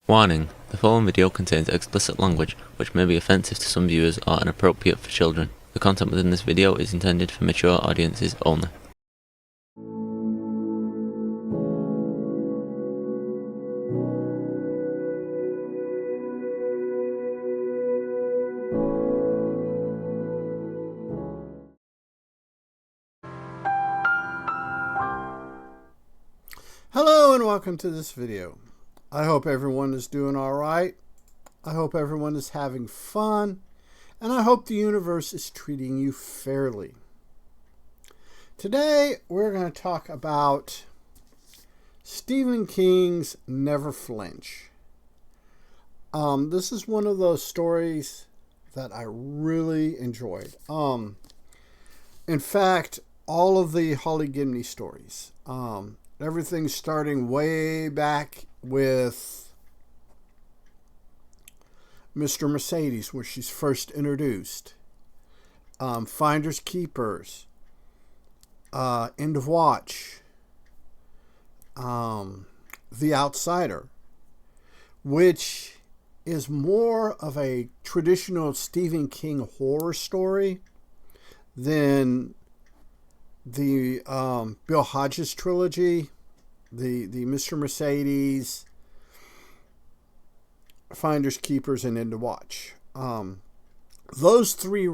Warning: the following video contains explicit language which may be offensive to some viewers or inappropriate for children. The content within this video is intended for mature audiences only. Hello and welcome to this video. I hope everyone is doing all right. I hope everyone is having fun, and I hope the universe is treating you fairly. Today we're going to talk about Stephen King's Never Flinch. This is one of those stories that I really enjoyed. In fact, all of the Holly Gibney stories. Everything starting way back with Mr. Mercedes, where she's first introduced. Finders Keepers. End of Watch. The Outsider, which is more of a traditional Stephen King horror story than the Bill Hodges trilogy, the Mr. Mercedes, Finders Keepers, and End of Watch. Those three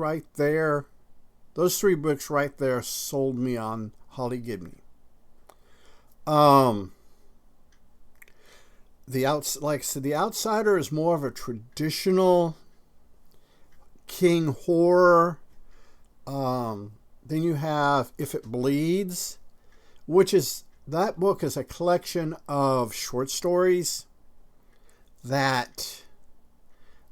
books right there sold me on Holly Gibney. The Outsider is more of a traditional King horror. Then you have If It Bleeds, that book is a collection of short stories that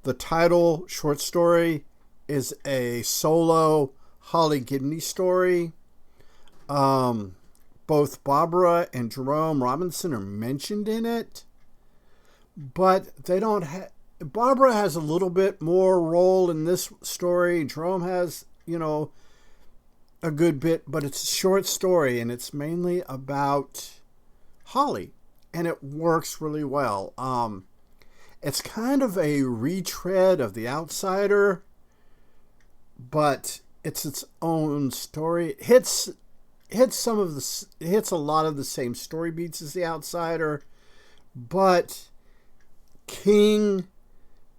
the title short story is a solo Holly Gibney story. Both Barbara and Jerome Robinson are mentioned in it, but they don't Barbara has a little bit more role in this story. Jerome has, a good bit, but it's a short story and it's mainly about Holly, and it works really well. It's kind of a retread of The Outsider, but it's its own story. It hits a lot of the same story beats as The Outsider, but King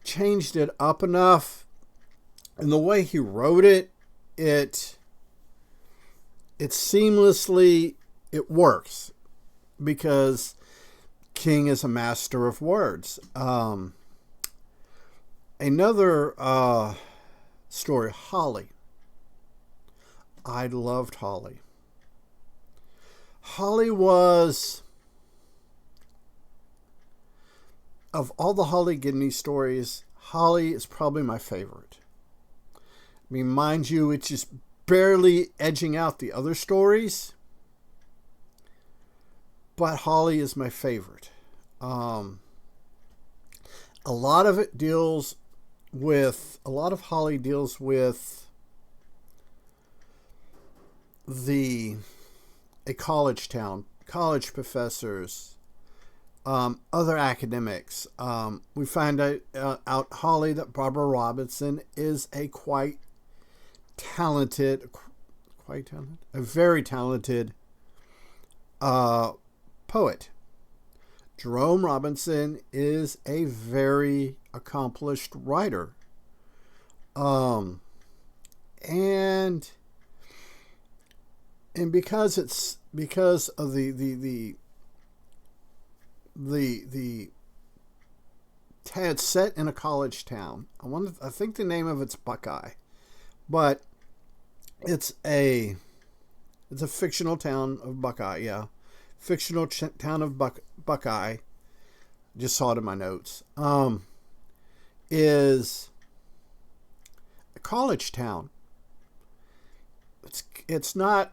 changed it up enough, and the way he wrote it seamlessly, it works because King is a master of words. Another story, Holly. I loved Holly. Holly was, of all the Holly Gibney stories, Holly is probably my favorite. I mean, mind you, it's just barely edging out the other stories, but Holly is my favorite. A lot of Holly deals with a college town, college professors, other academics. We find out Holly that Barbara Robinson is a a very talented poet. Jerome Robinson is a very accomplished writer. And because it's set in a college town. I think the name of it's Buckeye, but it's a fictional town of Buckeye. Yeah, fictional town of Buckeye. Just saw it in my notes. Is a college town. It's not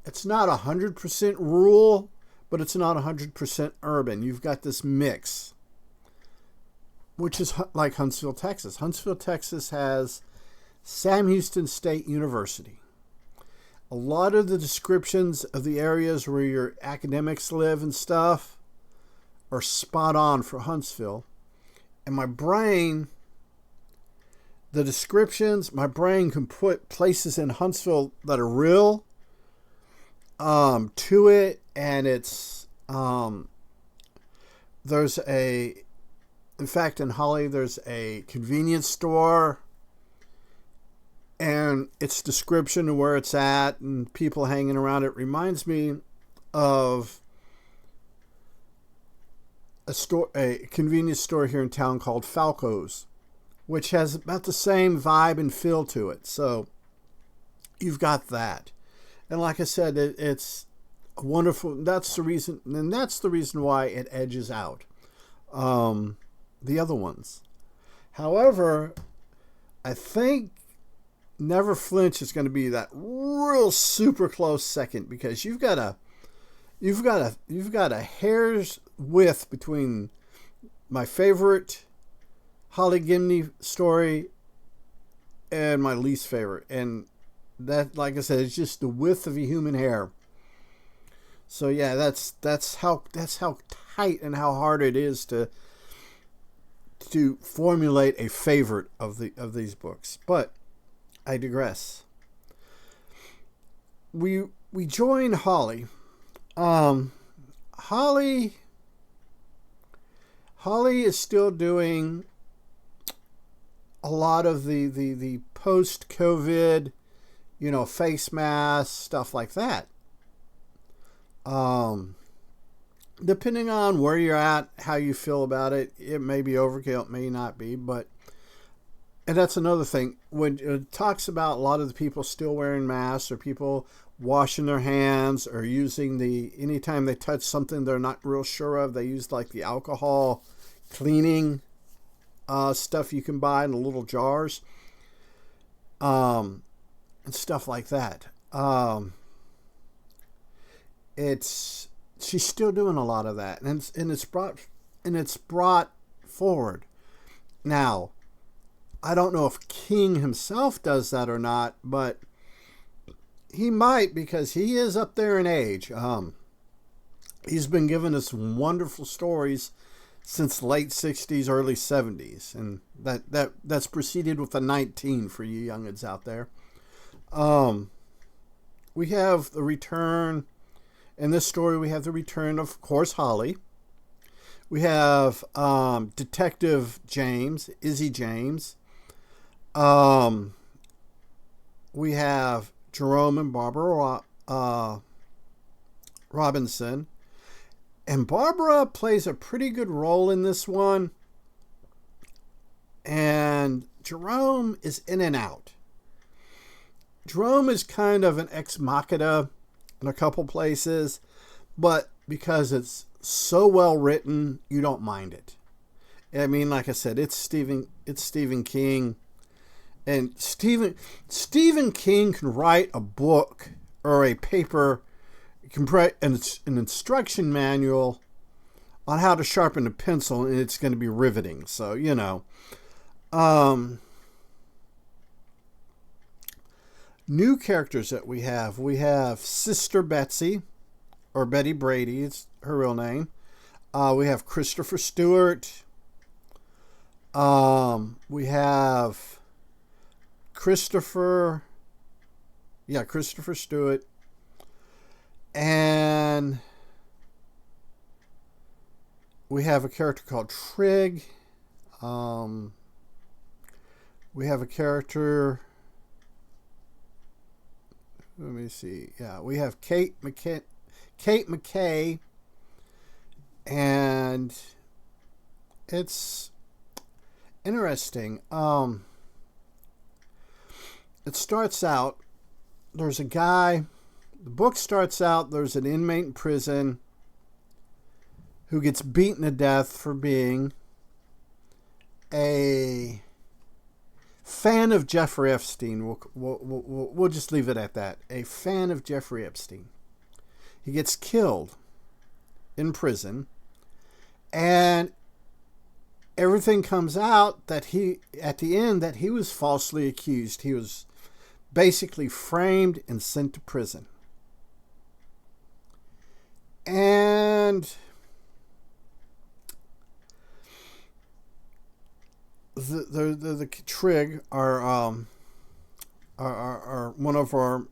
100% rural, but it's not 100% urban. You've got this mix, which is like Huntsville, Texas. Huntsville, Texas has Sam Houston State University. A lot of the descriptions of the areas where your academics live and stuff are spot on for Huntsville. And my brain, the descriptions, my brain can put places in Huntsville that are real to it. And it's, there's in fact, in Holly, there's a convenience store, and its description of where it's at and people hanging around it reminds me of a convenience store here in town called Falco's, which has about the same vibe and feel to it. So you've got that. And like I said, it's wonderful. That's the reason, and that's the reason why it edges out the other ones. However, I think Never Flinch is going to be that real super close second, because you've got a hair's width between my favorite Holly Gimney story and my least favorite, and that, like I said, it's just the width of a human hair. So yeah, that's how tight and how hard it is to formulate a favorite of these books. But I digress. We join Holly. Holly is still doing a lot of the post-COVID, face masks, stuff like that. Depending on where you're at, how you feel about it, it may be overkill, it may not be, and that's another thing. When it talks about a lot of the people still wearing masks, or people washing their hands, or using anytime they touch something they're not real sure of, they use like the alcohol cleaning stuff you can buy in the little jars, and stuff like that. She's still doing a lot of that, and it's brought forward. Now, I don't know if King himself does that or not, but he might, because he is up there in age. He's been giving us wonderful stories since the late 60s, early 70s, and that's preceded with a 19 for you youngins out there. We have the return. In this story, we have the return of course, Holly. We have Detective James, Izzy James. We have Jerome and Barbara Robinson. And Barbara plays a pretty good role in this one. And Jerome is in and out. Jerome is kind of an ex machina in a couple places, but because it's so well written, you don't mind it. I mean, like I said, it's Stephen King, and Stephen King can write a book or a paper, can write an instruction manual on how to sharpen a pencil, and it's going to be riveting. So, new characters that we have Sister Betsy, or Betty Brady, it's her real name. We have Christopher Stewart. We have Christopher Stewart. And we have a character called Trig. We have a character, let me see. Yeah, we have Kate McKay, and it's interesting. It starts out, there's a guy, the book starts out, there's an inmate in prison who gets beaten to death for being a fan of Jeffrey Epstein. We'll just leave it at that. A fan of Jeffrey Epstein. He gets killed in prison, and everything comes out that at the end, that he was falsely accused. He was basically framed and sent to prison. And the Trig, our one of our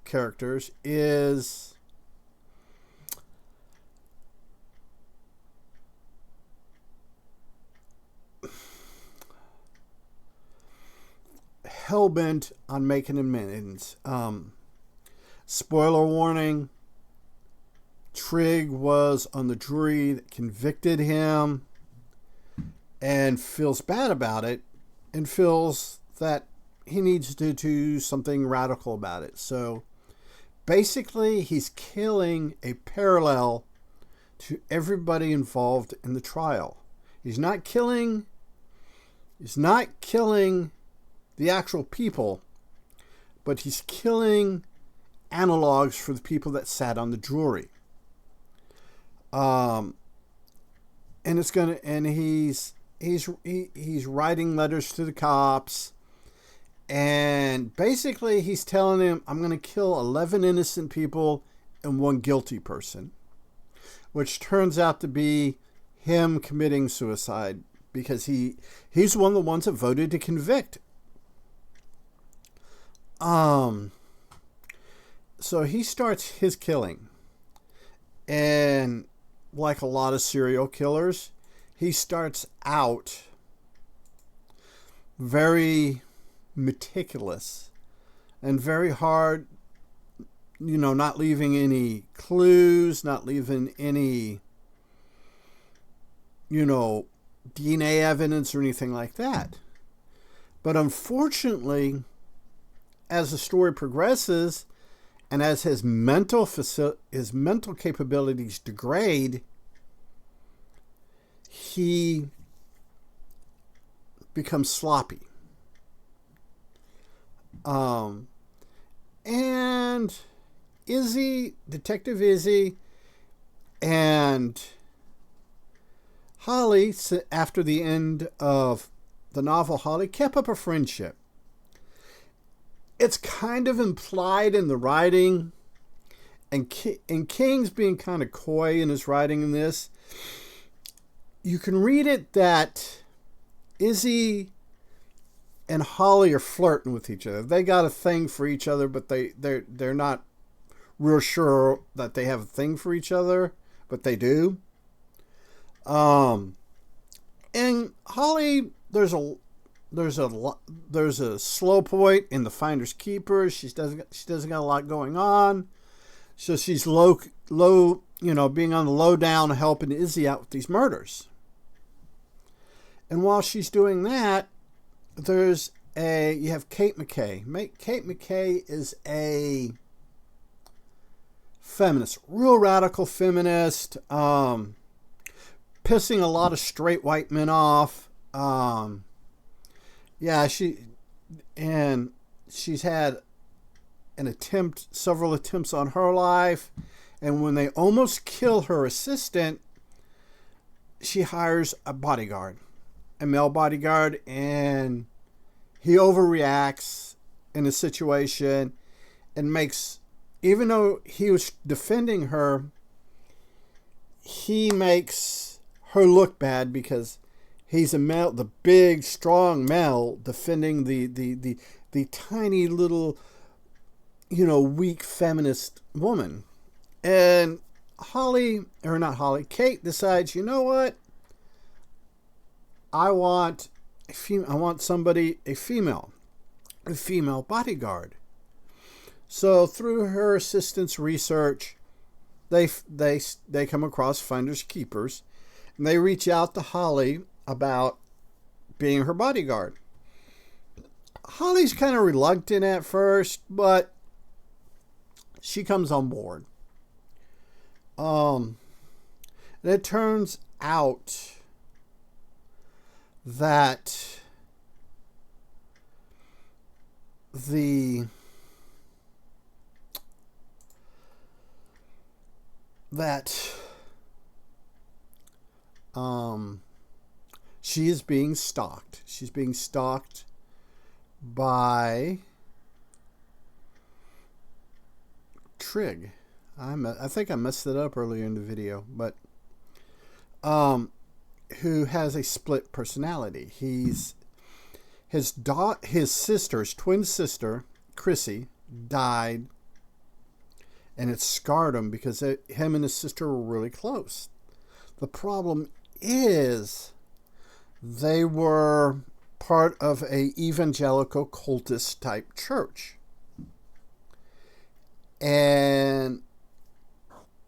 characters, is hellbent on making amends. Spoiler warning, Trig was on the jury that convicted him and feels bad about it and feels that he needs to do something radical about it. So basically, he's killing a parallel to everybody involved in the trial. He's not killing the actual people, but he's killing analogs for the people that sat on the jury. And he's writing letters to the cops, and basically he's telling him, I'm going to kill 11 innocent people and one guilty person, which turns out to be him committing suicide because he's one of the ones that voted to convict. So he starts his killing, and like a lot of serial killers, he starts out very meticulous and very hard, not leaving any clues, not leaving any, DNA evidence or anything like that. But unfortunately, as the story progresses and as his mental capabilities degrade, he becomes sloppy. And Detective Izzy and Holly, after the end of the novel, Holly kept up a friendship. It's kind of implied in the writing, and King's being kind of coy in his writing in this. You can read it that Izzy and Holly are flirting with each other. They got a thing for each other, but they're not real sure that they have a thing for each other, but they do. And Holly, there's a slow point in the Finders Keepers. She doesn't got a lot going on, so she's low, being on the low down, helping Izzy out with these murders. And while she's doing that, you have Kate McKay. Kate McKay is a feminist, real radical feminist, pissing a lot of straight white men off. She's had several attempts on her life, and when they almost kill her assistant, she hires a male bodyguard, and he overreacts in a situation and even though he was defending her, he makes her look bad because he's a male, the big, strong male defending the tiny little, weak feminist woman. And Kate decides, you know what? I want a female bodyguard. So through her assistant's research, they come across Finders Keepers, and they reach out to Holly about being her bodyguard. Holly's kind of reluctant at first, but she comes on board. And it turns out that she is being stalked. She's being stalked by Trig. I think I messed it up earlier in the video, but who has a split personality. He's his sister's twin sister, Chrissy, died, and it scarred him because him and his sister were really close. The problem is they were part of a evangelical cultist type church. And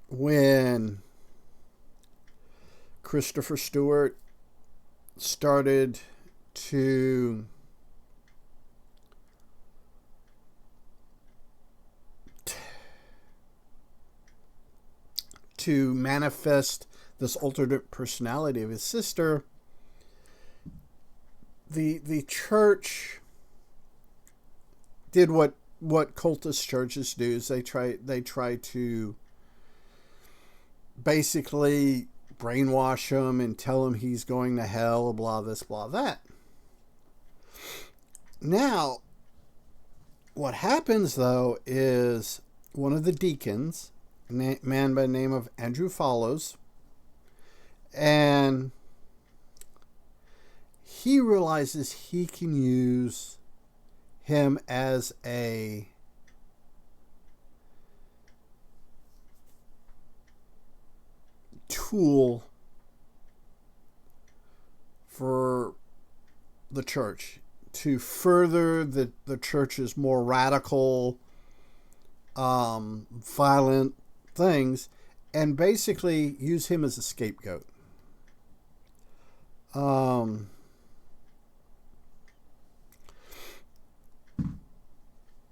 when Christopher Stewart started to manifest this alternate personality of his sister, the church did what cultist churches do, is they try to basically brainwash him and tell him he's going to hell, blah this, blah that. Now, what happens though is one of the deacons, a man by the name of Andrew Follows, and he realizes he can use him as a tool for the church to further the church's more radical, violent things, and basically use him as a scapegoat.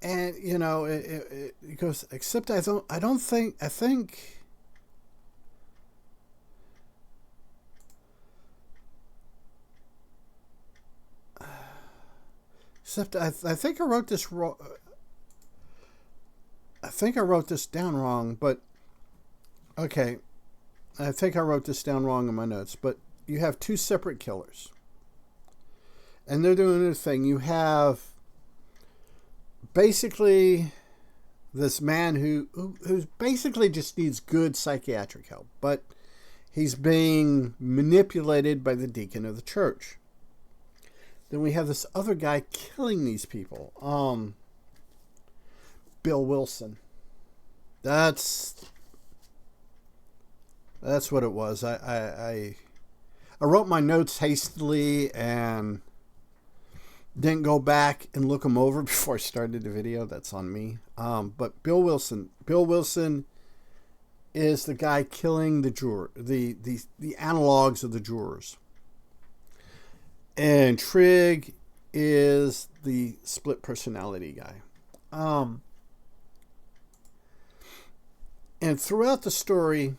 And you know, it goes. Except I think. Except I think I wrote this wrong. I think I wrote this down wrong, but okay. I think I wrote this down wrong in my notes, but you have two separate killers, and they're doing their thing. You have basically this man who basically just needs good psychiatric help, but he's being manipulated by the deacon of the church. Then we have this other guy killing these people. Bill Wilson. That's what it was. I wrote my notes hastily and didn't go back and look them over before I started the video. That's on me. But Bill Wilson is the guy killing the juror, the analogs of the jurors. And Trig is the split personality guy. And throughout the story,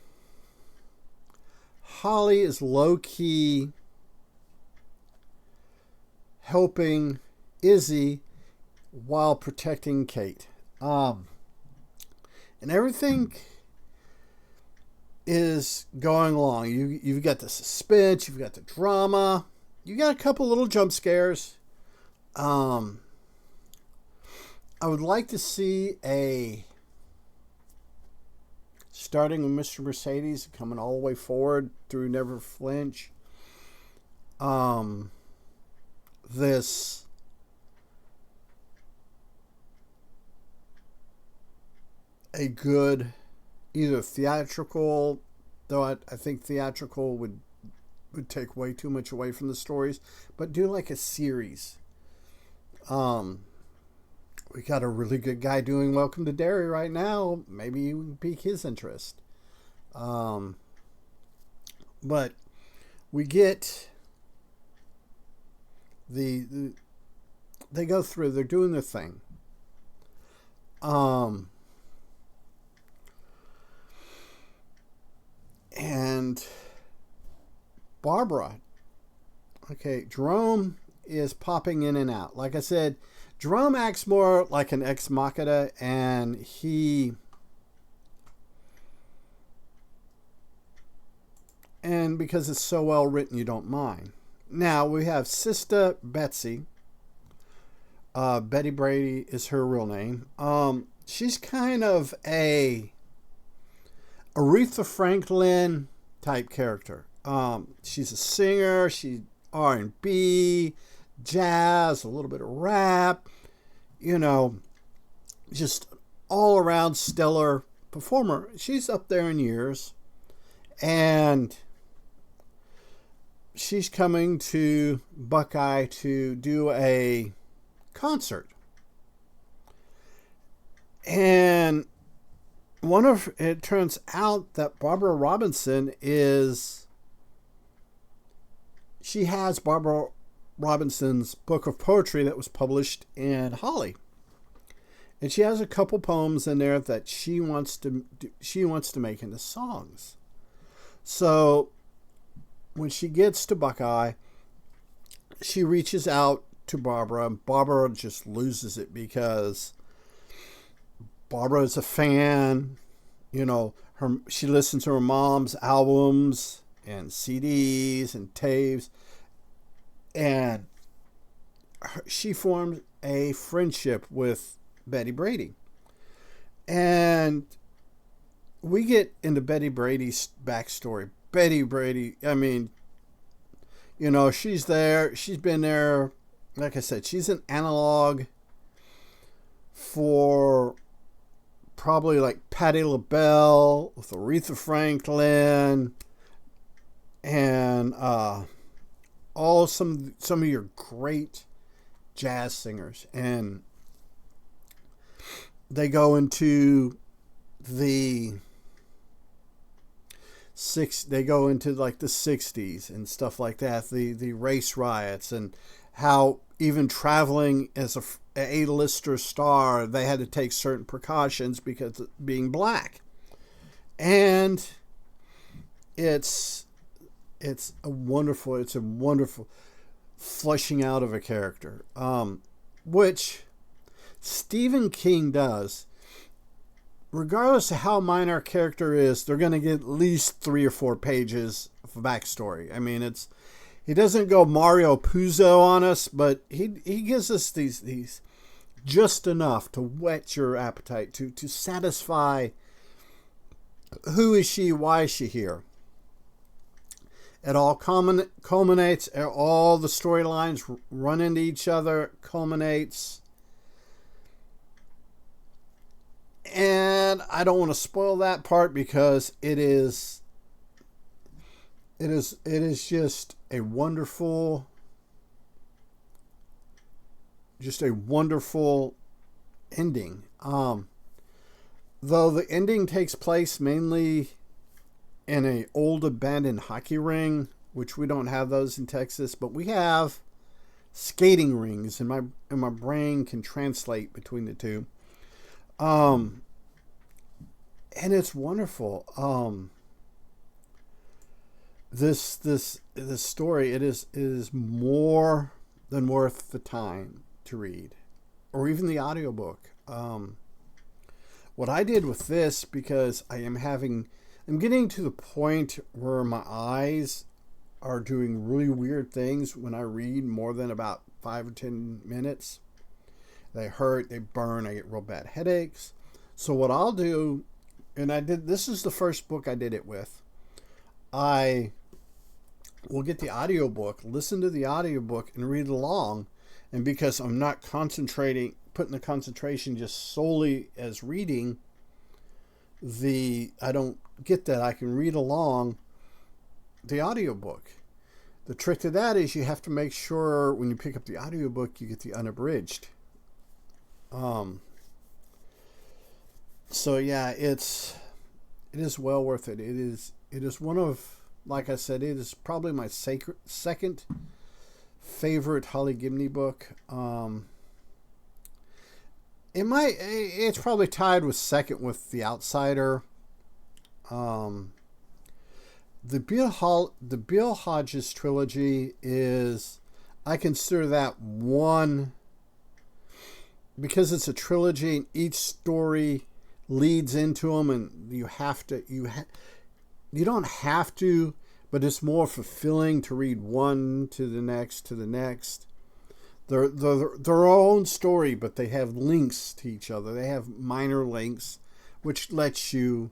Holly is low-key helping Izzy while protecting Kate. And everything is going along. You've got the suspense, you've got the drama, you got a couple little jump scares. I would like to see starting with Mr. Mercedes, coming all the way forward through Never Flinch. This a good either theatrical, though I think theatrical would take way too much away from the stories, but do like a series. We got a really good guy doing Welcome to Derry right now. Maybe you can pique his interest. But we get they go through, they're doing their thing. And Barbara, okay, Jerome is popping in and out. Like I said, Jerome acts more like an ex machina, and because it's so well written, you don't mind. Now we have Sister Betsy. Betty Brady is her real name. She's kind of a Aretha Franklin type character. She's a singer. She's R&B, jazz, a little bit of rap, you know, just all around stellar performer. She's up there in years, and she's coming to Buckeye to do a concert. And it turns out that Barbara Robinson she has Barbara Robinson's book of poetry that was published in Holly. And she has a couple poems in there that she wants to make into songs. So when she gets to Buckeye, she reaches out to Barbara, and Barbara just loses it because Barbara is a fan. You know, she listens to her mom's albums and CDs and tapes, and she formed a friendship with Betty Brady. And we get into Betty Brady's backstory. Betty Brady, I mean, you know, she's there. She's been there. Like I said, she's an analog for probably like Patti LaBelle with Aretha Franklin and some of your great jazz singers. And they go into like the 60s and stuff like that, the race riots, and how even traveling as a A-lister star, they had to take certain precautions because of being black. And it's a wonderful fleshing out of a character, which Stephen King does. Regardless of how minor our character is, they're going to get at least 3 or 4 pages of backstory. I mean, he doesn't go Mario Puzo on us, but he gives us these just enough to whet your appetite, to satisfy who is she, why is she here. It all culminates, all the storylines run into each other, culminates. And I don't want to spoil that part because it is just a wonderful ending. Though the ending takes place mainly in an old abandoned hockey ring, which we don't have those in Texas, but we have skating rings, and my brain can translate between the two. And it's wonderful. This story, it is more than worth the time to read, or even the audiobook. What I did with this, because I'm getting to the point where my eyes are doing really weird things when I read more than about 5 or 10 minutes. They hurt, they burn, I get real bad headaches. So what I'll do, and this is the first book I did it with. I will get the audiobook, listen to the audiobook, and read along. And because I'm not putting the concentration just solely as reading, I don't get that. I can read along the audiobook. The trick to that is you have to make sure when you pick up the audiobook, you get the unabridged. So yeah, it is well worth it. It is one of, like I said, it is probably my second favorite Holly Gibney book. It's probably tied with second with The Outsider. The Bill Hodges trilogy is, I consider that one, because it's a trilogy and each story leads into them, and you don't have to, but it's more fulfilling to read one to the next. They're their own story, but they have links to each other. They have minor links, which lets you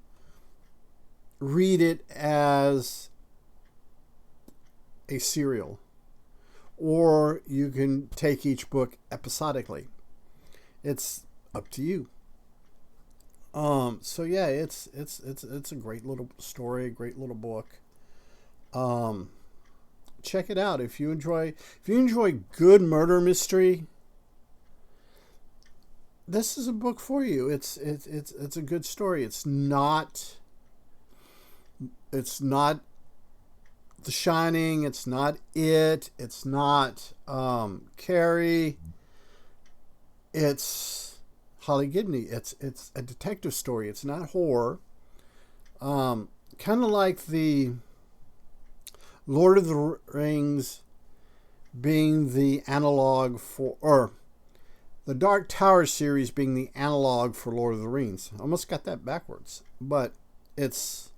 read it as a serial, or you can take each book episodically. It's up to you. So yeah, it's a great little story, a great little book. Check it out if you enjoy good murder mystery. This is a book for you. It's a good story. It's not The Shining. It's not It. It's not Carrie. It's Holly Gibney. It's a detective story. It's not horror. Kind of like the Lord of the Rings being the analog for, or the Dark Tower series being the analog for Lord of the Rings. Almost got that backwards, but it's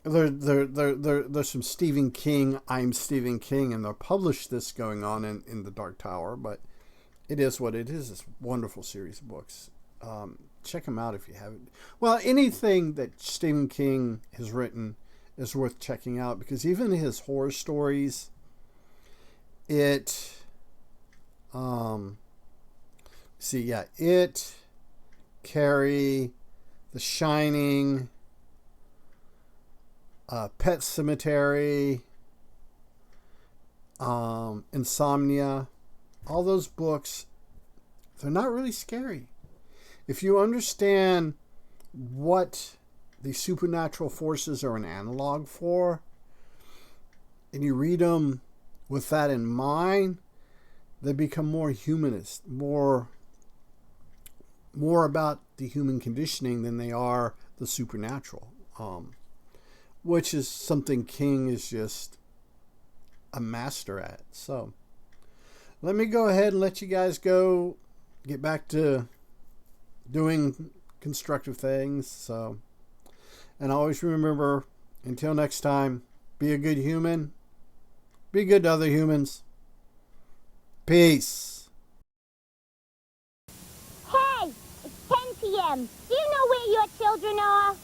there's some Stephen King. I'm Stephen King, and they'll publish this going on in the Dark Tower, but it is what it is. It's a wonderful series of books. Check them out if you haven't. Well, anything that Stephen King has written is worth checking out, because even his horror stories, It, Carrie, The Shining, Pet Sematary, Insomnia, all those books, they're not really scary. If you understand what the supernatural forces are an analog for, and you read them with that in mind, they become more humanist, more about the human conditioning than they are the supernatural, which is something King is just a master at. So let me go ahead and let you guys go get back to doing constructive things. So, and always remember, until next time, be a good human. Be good to other humans. Peace. Hey, it's 10 p.m. Do you know where your children are?